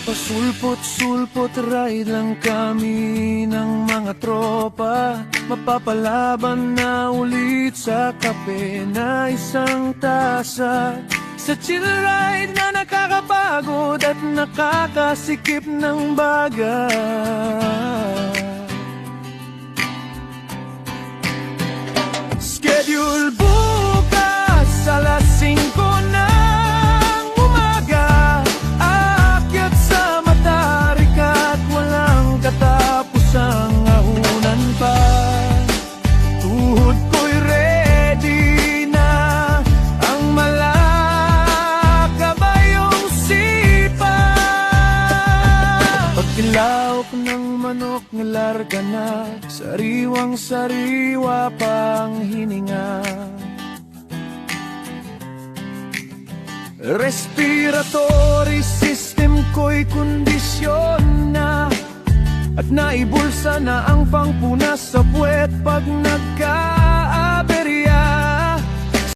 Pasulpot-sulpot ride lang kami ng mga tropa, mapapalaban na ulit sa kape na isang tasa. Sa chill ride na nakakapagod at nakakasikip ng baga. Schedule bukas alas 5 ng umaga, aakyat sa Matarik at walang katapos ang ahunan pa. Tuhod ko'y ready na, ang malakabayong sipa. Pagkilaok ng manok ngalarga na, sariwang sariwa pang hininga. Respiratory system ko'y kondisyon na, at naibulsa na ang pangpunas sa puwet pag nagka